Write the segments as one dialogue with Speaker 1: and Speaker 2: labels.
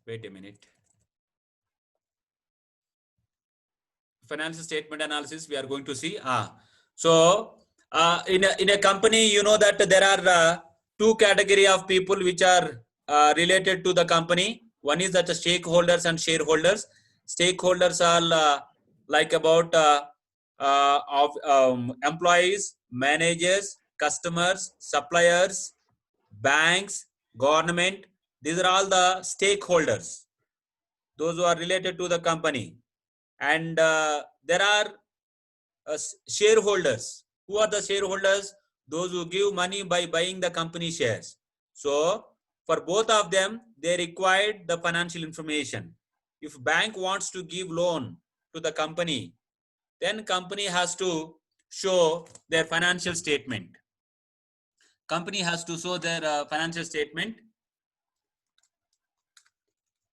Speaker 1: Wait a minute. Financial statement analysis we are going to see. So in a company, you know that there are two category of people which are related to the company. One is that the stakeholders and shareholders. Stakeholders are like about of employees, managers, customers, suppliers, banks, government. These are all the stakeholders, those who are related to the company. And there are shareholders. Who are the shareholders? Those who give money by buying the company shares. So for both of them, they required the financial information. If bank wants to give loan to the company, then company has to show their financial statement. Company has to show their financial statement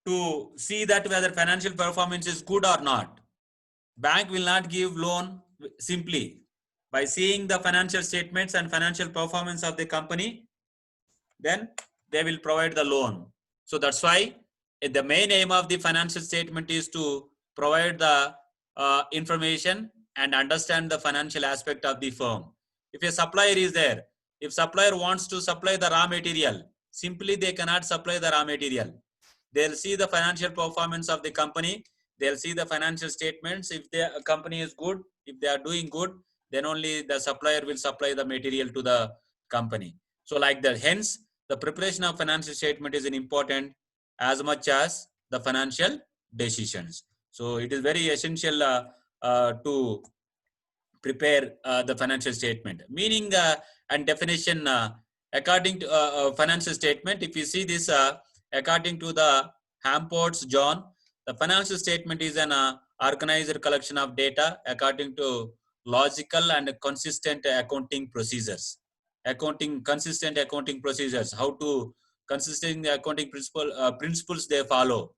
Speaker 1: to see that whether financial performance is good or not. Bank will not give loan simply. By seeing the financial statements and financial performance of the company, then they will provide the loan. So that's why the main aim of the financial statement is to provide the information and understand the financial aspect of the firm. If a supplier is there, if supplier wants to supply the raw material, simply they cannot supply the raw material. They'll see the financial performance of the company. They'll see the financial statements. If the company is good, if they are doing good, then only the supplier will supply the material to the company. So like that, hence the preparation of financial statement is important as much as the financial decisions. So it is very essential to prepare the financial statement. Meaning and definition according to financial statement. If you see this, according to the Hamport's John, the financial statement is an organized collection of data according to logical and consistent accounting procedures. Consistent accounting procedures. How to consistent accounting principles they follow.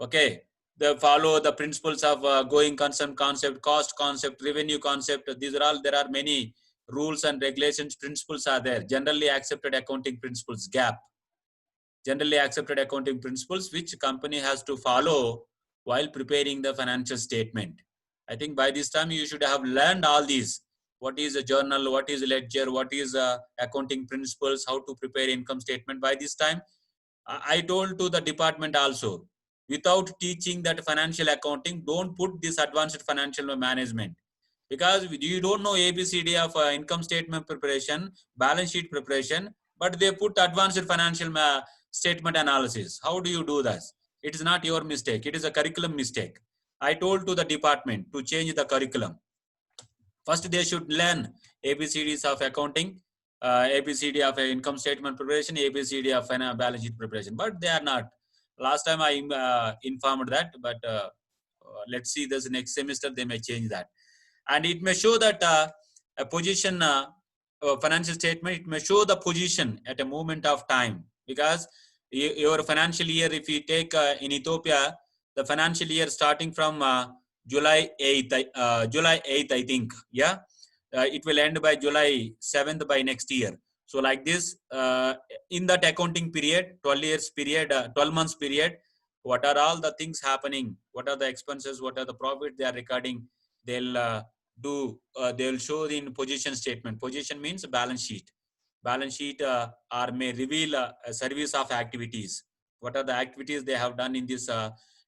Speaker 1: Okay, they follow the principles of going concern concept, cost concept, revenue concept. These are all, there are many rules and regulations, principles are there. Generally accepted accounting principles, GAAP. Generally accepted accounting principles which company has to follow while preparing the financial statement. I think by this time you should have learned all these. What is a journal, what is a ledger, what is accounting principles, how to prepare income statement. By this time, I told to the department also, without teaching that financial accounting, don't put this advanced financial management, because you don't know ABCD of income statement preparation, balance sheet preparation, but they put advanced financial statement analysis. How do you do this? It is not your mistake. It is a curriculum mistake. I told to the department to change the curriculum. First, they should learn ABCDs of accounting, ABCD of income statement preparation, ABCD of balance sheet preparation, but they are not. Last time I informed that, but let's see this next semester they may change that. And it may show that a position, financial statement, it may show the position at a moment of time, because your financial year, if you take in Ethiopia, the financial year starting from July 8th, I think, yeah, it will end by July 7th by next year. So like this, in that accounting period, 12 months period, what are all the things happening? What are the expenses? What are the profit they are recording? They'll they'll show in position statement. Position means balance sheet. Balance sheet or may reveal a service of activities. What are the activities they have done in this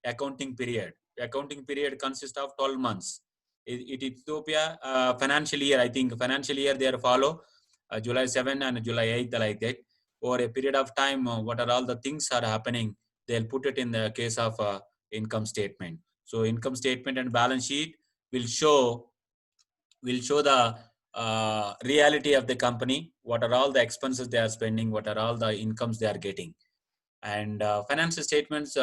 Speaker 1: accounting period? The accounting period consists of 12 months. In Ethiopia, financial year, I think financial year they follow July 7 and July 8th, like that. Over a period of time, what are all the things are happening? They'll put it in the case of income statement. So income statement and balance sheet will show the reality of the company. What are all the expenses they are spending? What are all the incomes they are getting? And financial statements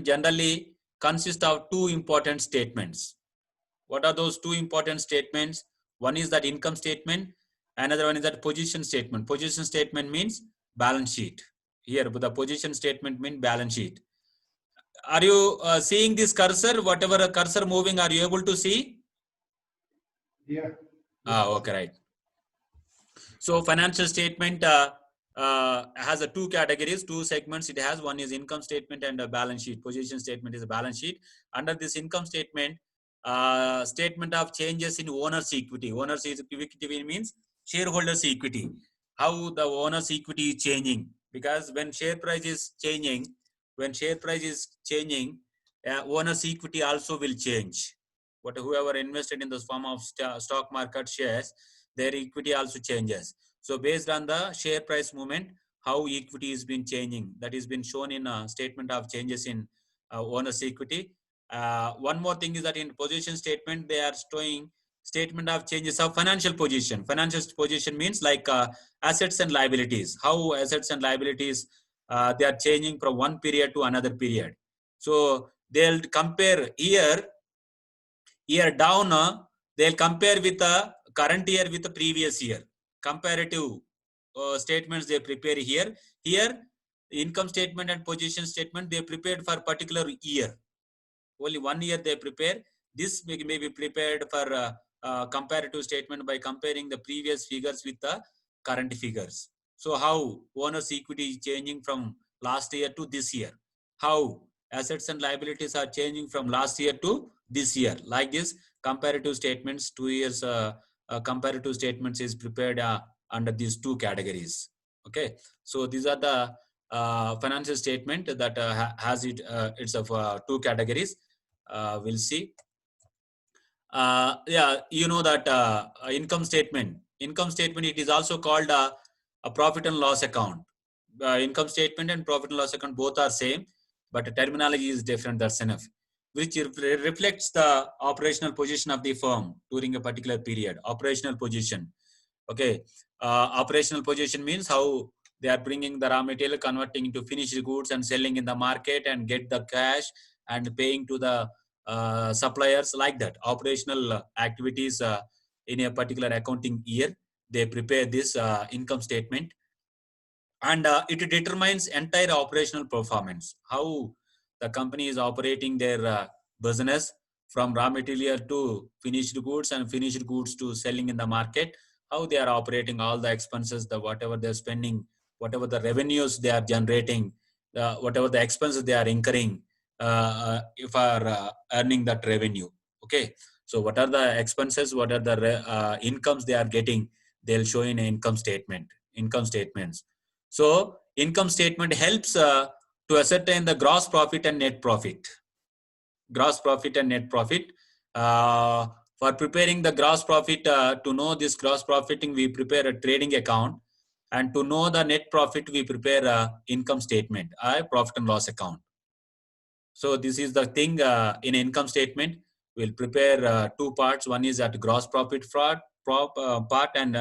Speaker 1: generally consist of two important statements. What are those two important statements? One is that income statement. Another one is that position statement. Position statement means balance sheet. Here, the position statement means balance sheet. Are you seeing this cursor? Whatever a cursor moving, are you able to see?
Speaker 2: Yeah.
Speaker 1: Okay, right. So financial statement has a two categories, two segments. It has one is income statement and a balance sheet. Position statement is a balance sheet. Under this income statement, statement of changes in owner's equity. Owner's equity means shareholders' equity. How the owner's equity is changing, because when share price is changing, owner's equity also will change. But whoever invested in this form of stock market shares, their equity also changes. So based on the share price movement, how equity is been changing, that is been shown in a statement of changes in owner's equity. One more thing is that in position statement, they are showing statement of changes of financial position. Financial position means like assets and liabilities. How assets and liabilities they are changing from one period to another period. So they'll compare year down. They'll compare with the current year with the previous year. Comparative statements they prepare here. Here, income statement and position statement they prepared for particular year. Only 1 year they prepare. This may be prepared for comparative statement by comparing the previous figures with the current figures. So how owner's equity is changing from last year to this year, how assets and liabilities are changing from last year to this year. Like this, comparative statements, 2 years comparative statements is prepared under these two categories. Okay, so these are the financial statement that has it's of two categories. We'll see. Yeah, you know that income statement, it is also called a profit and loss account. Income statement and profit and loss account both are same, but the terminology is different. That's enough. Which reflects the operational position of the firm during a particular period. Operational position. Okay. Operational position means how they are bringing the raw material, converting into finished goods and selling in the market and get the cash and paying to the suppliers, like that. Operational activities in a particular accounting year, they prepare this income statement, and it determines entire operational performance, how the company is operating their business from raw material to finished goods and finished goods to selling in the market, how they are operating all the expenses, the whatever they're spending, whatever the revenues they are generating, whatever the expenses they are incurring, if are earning that revenue. Okay, so what are the expenses, what are the incomes they are getting, they'll show in income statements. So income statement helps to ascertain the gross profit and net profit. Gross profit and net profit. For preparing the gross profit, to know this gross profiting, we prepare a trading account, and to know the net profit, we prepare a income statement, a profit and loss account. So this is the thing in income statement. We'll prepare two parts. One is at gross profit part and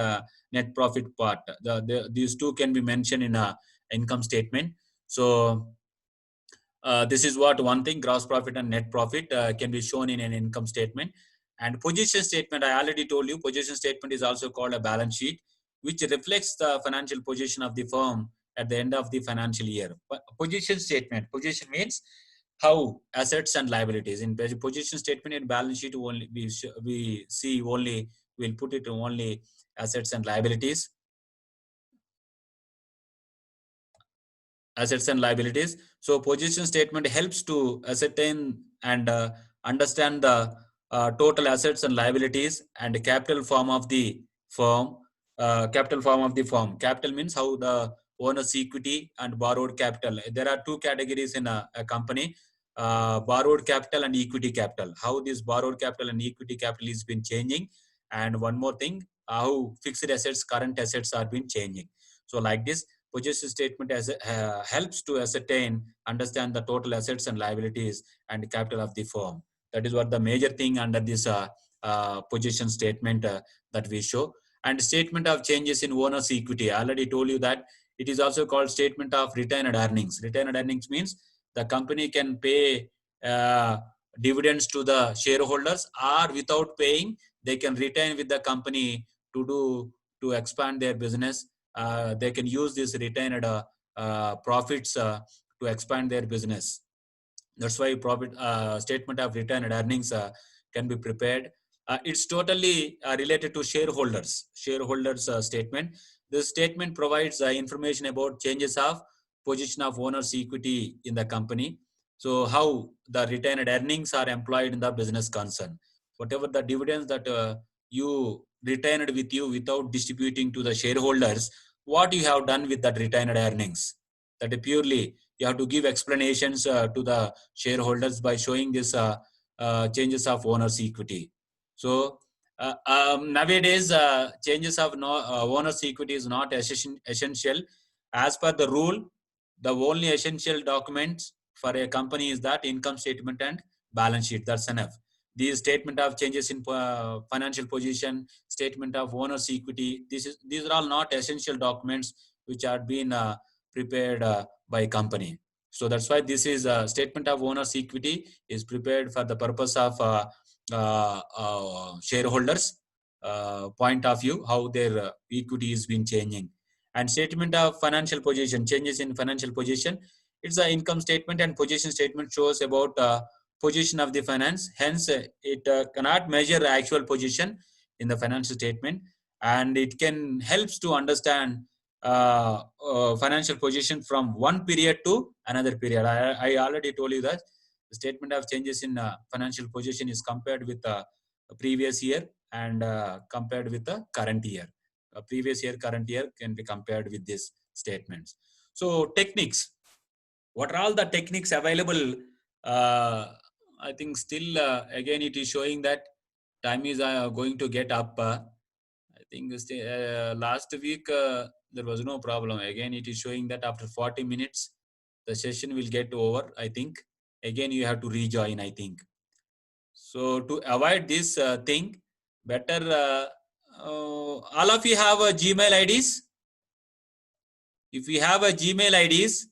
Speaker 1: net profit part. These two can be mentioned in a income statement. So this is what one thing, gross profit and net profit can be shown in an income statement. And position statement, I already told you, position statement is also called a balance sheet, which reflects the financial position of the firm at the end of the financial year. Position statement, position means how assets and liabilities. In position statement and balance sheet, only we see only, we'll put it only assets and liabilities. Assets and liabilities. So position statement helps to ascertain and understand the total assets and liabilities and capital form of the firm. Capital means how the owner's equity and borrowed capital. There are two categories in a company, borrowed capital and equity capital. How this borrowed capital and equity capital is been changing. And one more thing, how fixed assets, current assets are been changing. So like this, position statement helps to ascertain, understand the total assets and liabilities and capital of the firm. That is what the major thing under this position statement that we show. And statement of changes in owner's equity. I already told you that it is also called statement of retained earnings. Retained earnings means the company can pay dividends to the shareholders, or without paying, they can retain with the company to expand their business. They can use this retained profits to expand their business. That's why profit statement of retained earnings can be prepared. It's totally related to shareholders statement. This statement provides information about changes of position of owner's equity in the company. So how the retained earnings are employed in the business concern. Whatever the dividends that you retained with you without distributing to the shareholders, what you have done with that retained earnings. That purely you have to give explanations to the shareholders by showing this changes of owner's equity. So nowadays, changes of owner's equity is not essential. As per the rule, the only essential documents for a company is that income statement and balance sheet. That's enough. These statement of changes in financial position, statement of owner's equity. These are all not essential documents which are being prepared by company. So that's why this is a statement of owner's equity is prepared for the purpose of shareholders point of view, how their equity is been changing. And statement of financial position, changes in financial position, it's an income statement, and position statement shows about position of the finance. Hence it cannot measure actual position in the financial statement, and it can helps to understand financial position from one period to another period. I already told you that the statement of changes in financial position is compared with the previous year and compared with the current year. Previous year, current year can be compared with these statements. So techniques. What are all the techniques available? I think still again it is showing that time is going to get up. I think last week there was no problem. Again it is showing that after 40 minutes the session will get over. I think again you have to rejoin, I think. So to avoid this thing, better all of you have a Gmail IDs. If we have a Gmail IDs,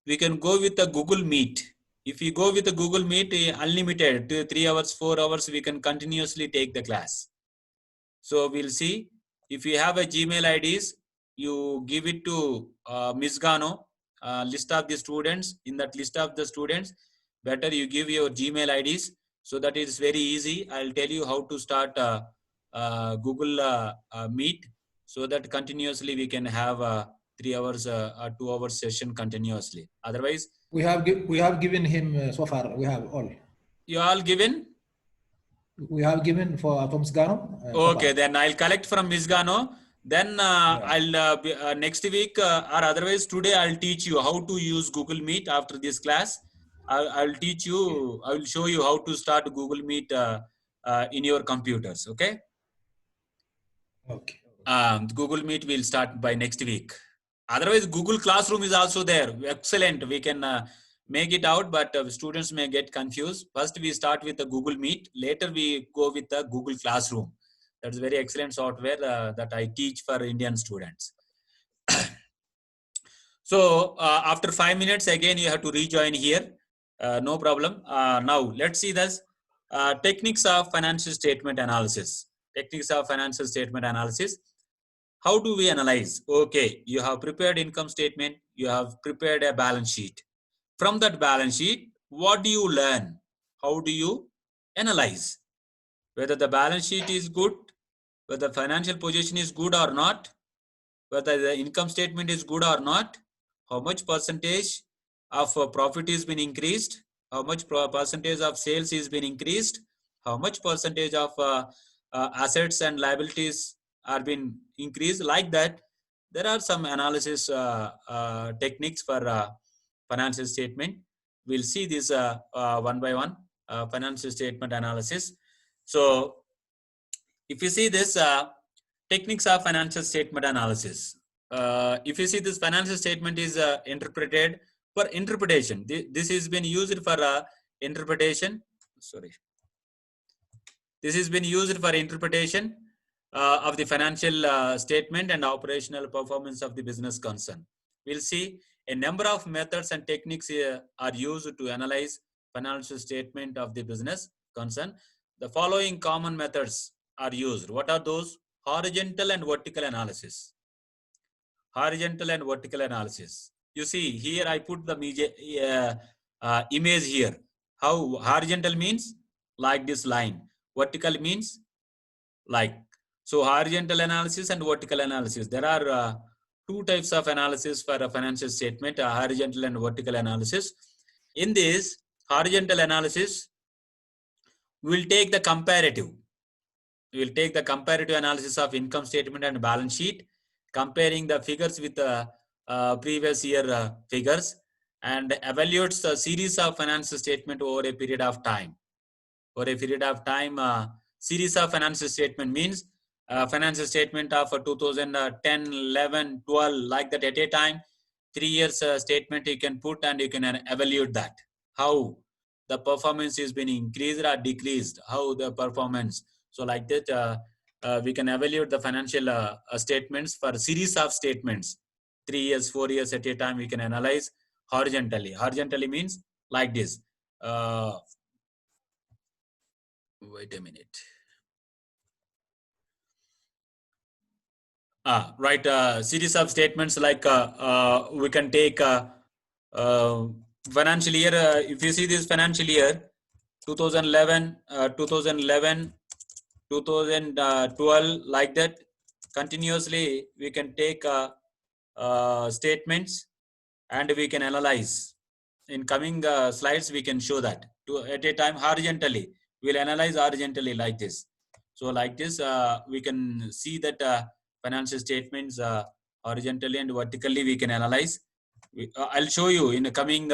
Speaker 1: we can go with a Google Meet. If we go with a Google Meet, unlimited, 3 hours, 4 hours, we can continuously take the class. So we'll see. If you have a Gmail IDs, you give it to Ms. Gano, list of the students. In that list of the students, better you give your Gmail IDs, so that it is very easy. I'll tell you how to start Google Meet, so that continuously we can have 3 hours or 2 hours session continuously. Otherwise,
Speaker 2: we have given him so far. We have all.
Speaker 1: You all given?
Speaker 2: We have given for Ms. Gano.
Speaker 1: Okay, then I'll collect from Ms. Gano. Then I'll next week or otherwise today I'll teach you how to use Google Meet after this class. I'll teach you. I will show you how to start Google Meet in your computers. Okay.
Speaker 2: Okay.
Speaker 1: Google Meet will start by next week. Otherwise, Google Classroom is also there. Excellent. We can make it out, but students may get confused. First, we start with the Google Meet. Later, we go with the Google Classroom. That's very excellent software that I teach for Indian students. So after 5 minutes, again, you have to rejoin here. No problem. Now, let's see this techniques of financial statement analysis. Techniques of financial statement analysis. How do we analyze? Okay, you have prepared income statement. You have prepared a balance sheet. From that balance sheet, what do you learn? How do you analyze? Whether the balance sheet is good, whether the financial position is good or not, whether the income statement is good or not, how much percentage of profit is been increased, how much percentage of sales is been increased, how much percentage of assets and liabilities are been increased. Like that, there are some analysis techniques for financial statement. We'll see this one by one, financial statement analysis. So if you see this techniques of financial statement analysis, if you see this financial statement is interpreted for interpretation. This has been used for interpretation. Sorry. This has been used for interpretation of the financial statement and operational performance of the business concern. We'll see a number of methods and techniques are used to analyze financial statement of the business concern. The following common methods are used. What are those? Horizontal and vertical analysis. Horizontal and vertical analysis. You see here I put the image here. How horizontal means like this line. Vertical means like. So horizontal analysis and vertical analysis. There are two types of analysis for a financial statement, horizontal and vertical analysis. In this horizontal analysis, we will take the comparative. We will take the comparative analysis of income statement and balance sheet, comparing the figures with the previous year figures, and evaluates a series of financial statement over a period of time. For a period of time, series of financial statement means financial statement of 2010, 11, 12, like that at a time. 3 years statement you can put and you can evaluate that. How the performance is been increased or decreased, how the performance. So like that, we can evaluate the financial statements for series of statements. 3 years, 4 years at a time, we can analyze horizontally. Horizontally means like this. Wait a minute. Right. Series of statements like we can take financial year. If you see this financial year, 2011, 2011, 2012, like that, continuously we can take statements and we can analyze. In coming slides, we can show that at a time horizontally. We'll analyze horizontally like this. So like this, we can see that financial statements horizontally and vertically we can analyze. I'll show you in the coming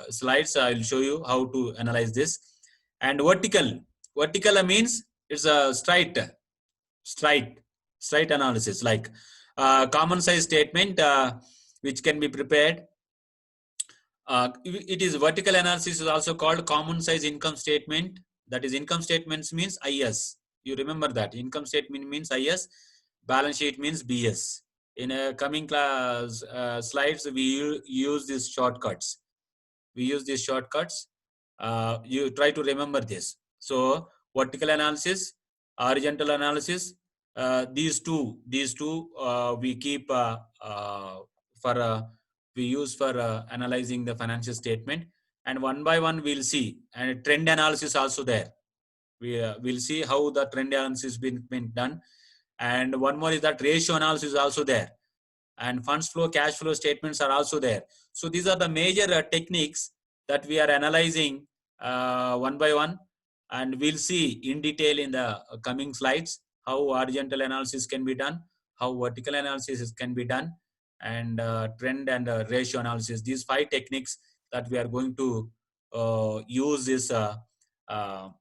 Speaker 1: slides. I'll show you how to analyze this. And vertical means it's a straight analysis, like common size statement which can be prepared. It is vertical analysis is also called common size income statement. That is, income statements means IS. You remember that income statement means IS, balance sheet means BS. In a coming class slides, we use these shortcuts. You try to remember this. So vertical analysis, horizontal analysis, these two we keep we use for analyzing the financial statement, and one by one we'll see. And trend analysis also there. We'll see how the trend analysis been done. And one more is that ratio analysis is also there, and funds flow, cash flow statements are also there. So these are the major techniques that we are analyzing one by one, and we'll see in detail in the coming slides how horizontal analysis can be done, how vertical analysis can be done, and trend and ratio analysis. These 5 techniques that we are going to use this for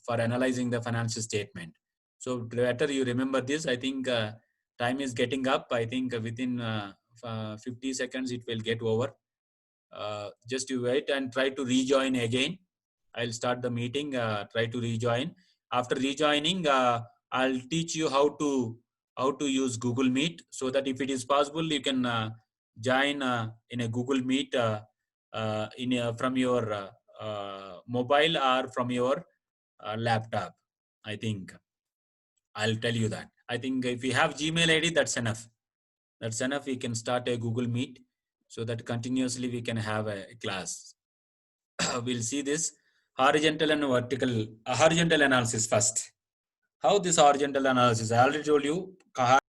Speaker 1: analyzing the financial statement. So better you remember this. I think time is getting up. I think within 50 seconds it will get over. Just you wait and try to rejoin again. I'll start the meeting. Try to rejoin. After rejoining, I'll teach you how to use Google Meet, so that if it is possible, you can join in a Google Meet from your mobile or from your laptop. I think I'll tell you that. I think if you have Gmail ID, that's enough. That's enough. We can start a Google Meet, so that continuously we can have a class. We'll see this horizontal and vertical. Horizontal analysis first. How this horizontal analysis? I already told you